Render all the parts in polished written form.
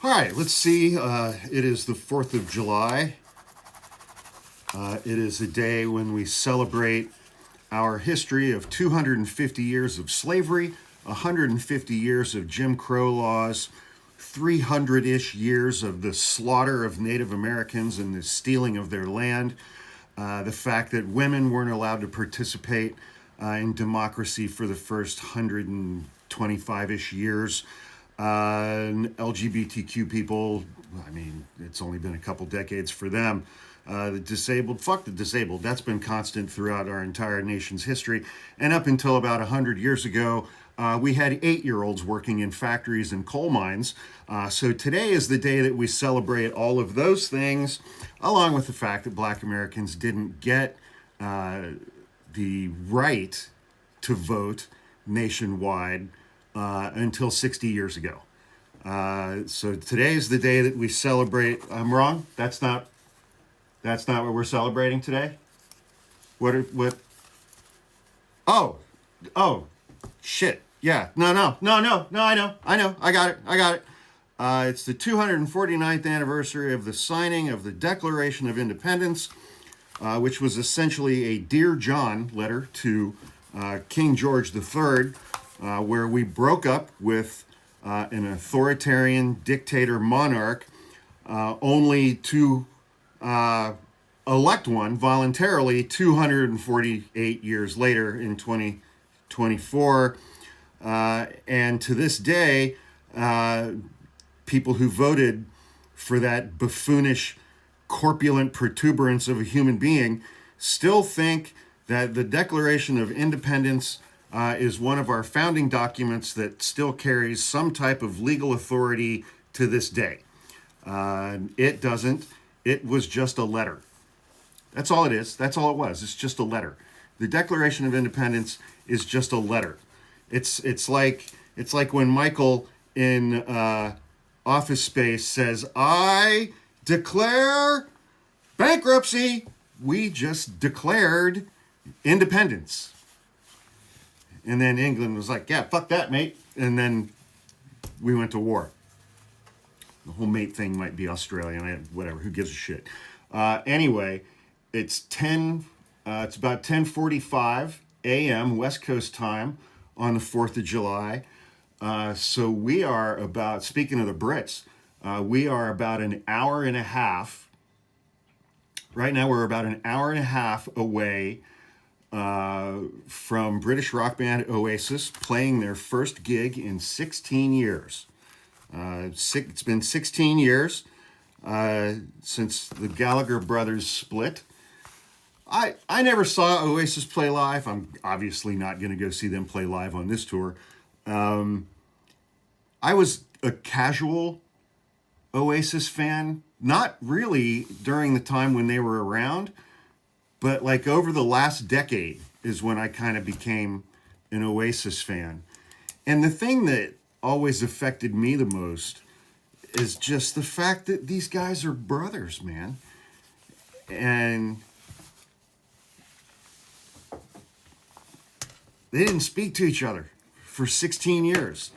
All right, let's see. It is the 4th of July. It is a day when we celebrate our history of 250 years of slavery, 150 years of Jim Crow laws, 300-ish years of the slaughter of Native Americans and the stealing of their land, the fact that women weren't allowed to participate in democracy for the first 125-ish years. LGBTQ people, I mean, it's only been a couple decades for them. The disabled, fuck the disabled. That's been constant throughout our entire nation's history. And up until about 100 years ago, we had 8-year-olds working in factories and coal mines. So today is the day that we celebrate all of those things, along with the fact that Black Americans didn't get the right to vote nationwide until 60 years ago. So today is the day that we celebrate. I'm wrong. That's not what we're celebrating today. What? Oh, shit. Yeah. No. I know. I got it. It's the 249th anniversary of the signing of the Declaration of Independence, which was essentially a Dear John letter to King George III, where we broke up with an authoritarian dictator monarch, only to elect one voluntarily 248 years later in 2024. And to this day, people who voted for that buffoonish, corpulent protuberance of a human being still think that the Declaration of Independence is one of our founding documents that still carries some type of legal authority to this day. It doesn't. It was just a letter. That's all it is. That's all it was. It's just a letter. The Declaration of Independence is just a letter. It's like when Michael in Office Space says, "I declare bankruptcy." We just declared independence. And then England was like, "Yeah, fuck that, mate." And then we went to war. The whole mate thing might be Australian, whatever. Who gives a shit? Anyway, it's about 10:45 a.m. West Coast time on the 4th of July. So we are about, speaking of the Brits, we are about an hour and a half. Right now, we're about an hour and a half away from British rock band Oasis playing their first gig in 16 years. It's been 16 years since the Gallagher brothers split. I never saw Oasis play live. I'm obviously not going to go see them play live on this tour. I was a casual Oasis fan, not really during the time when they were around, but like over the last decade is when I kind of became an Oasis fan. And the thing that always affected me the most is just the fact that these guys are brothers, man. And they didn't speak to each other for 16 years.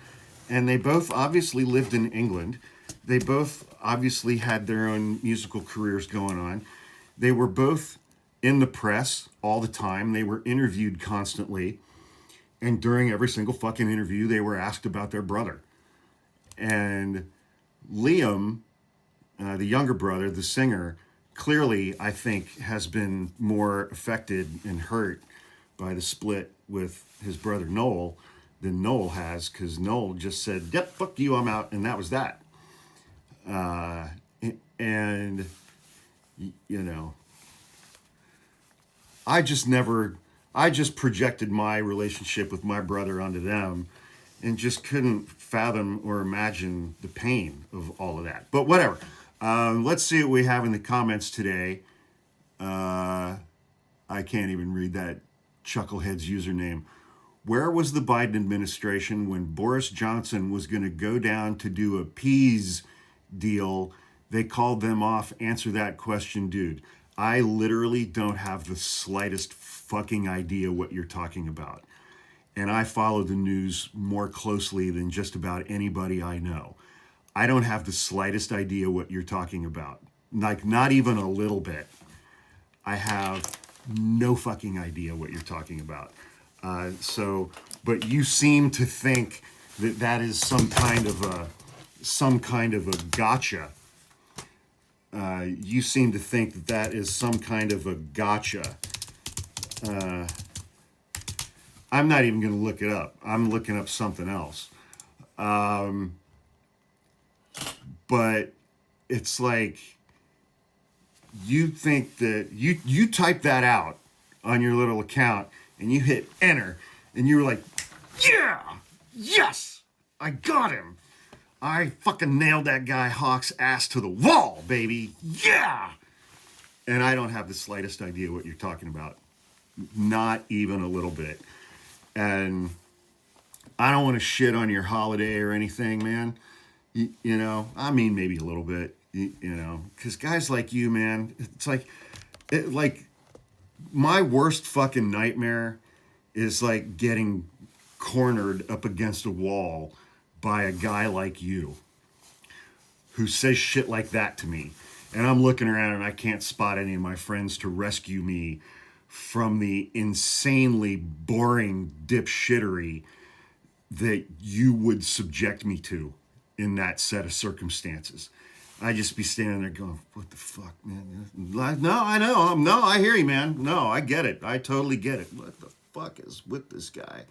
And they both obviously lived in England. They both obviously had their own musical careers going on. They were both in the press all the time. They were interviewed constantly. And during every single fucking interview, they were asked about their brother. And Liam, the younger brother, the singer, clearly, I think, has been more affected and hurt by the split with his brother Noel than Noel has, because Noel just said, "Yep, fuck you, I'm out," and that was that. And, you know, I just projected my relationship with my brother onto them and just couldn't fathom or imagine the pain of all of that. But whatever. Let's see what we have in the comments today. I can't even read that Chucklehead's username. Where was the Biden administration when Boris Johnson was going to go down to do a peas deal? They called them off. Answer that question, dude. I literally don't have the slightest fucking idea what you're talking about. And I follow the news more closely than just about anybody I know. I don't have the slightest idea what you're talking about. Like, not even a little bit. I have no fucking idea what you're talking about. But you seem to think that that is some kind of a gotcha. You seem to think that that is some kind of a gotcha. I'm not even going to look it up. I'm looking up something else. But it's like, you think that you type that out on your little account and you hit enter and you were like, yeah, yes, I got him. I fucking nailed that guy Hawk's ass to the wall, baby. Yeah. And I don't have the slightest idea what you're talking about. Not even a little bit. And I don't want to shit on your holiday or anything, man. You know, I mean, maybe a little bit, you know, because guys like you, man, it's like, my worst fucking nightmare is like getting cornered up against a wall by a guy like you who says shit like that to me. And I'm looking around and I can't spot any of my friends to rescue me from the insanely boring dipshittery that you would subject me to in that set of circumstances. I just be standing there going, what the fuck, man? No, I know. No, I hear you, man. No, I get it. I totally get it. What the fuck is with this guy?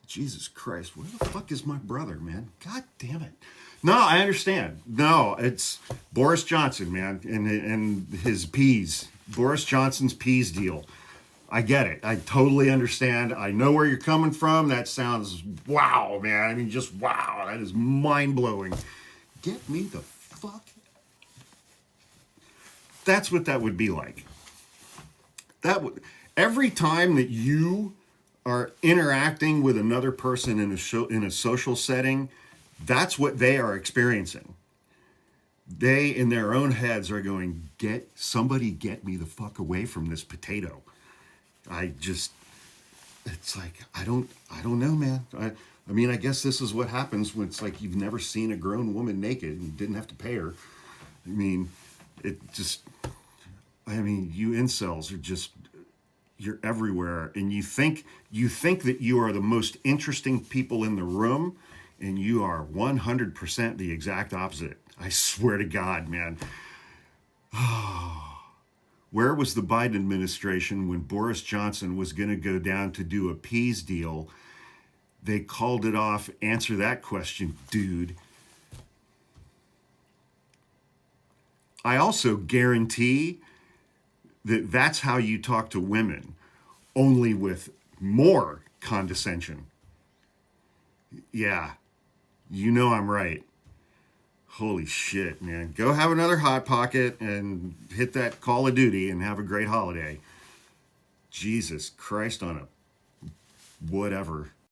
Jesus Christ, where the fuck is my brother, man? God damn it. No, I understand. No, it's Boris Johnson, man, and his peas. Boris Johnson's peas deal. I get it. I totally understand. I know where you're coming from. That sounds wow, man. I mean, just wow. That is mind-blowing. Get me the fuck. That's what that would be like. Every time that you are interacting with another person in a social setting, that's what they are experiencing. They, in their own heads, are going, get me the fuck away from this potato. It's like, I don't know, man. I mean, I guess this is what happens when it's like you've never seen a grown woman naked and didn't have to pay her. I mean, you incels are just, you're everywhere. And you think that you are the most interesting people in the room, and you are 100% the exact opposite. I swear to God, man. Where was the Biden administration when Boris Johnson was going to go down to do a peace deal? They called it off. Answer that question, dude. I also guarantee that that's how you talk to women, only with more condescension. Yeah, you know I'm right. Holy shit, man. Go have another Hot Pocket and hit that Call of Duty and have a great holiday. Jesus Christ on a whatever.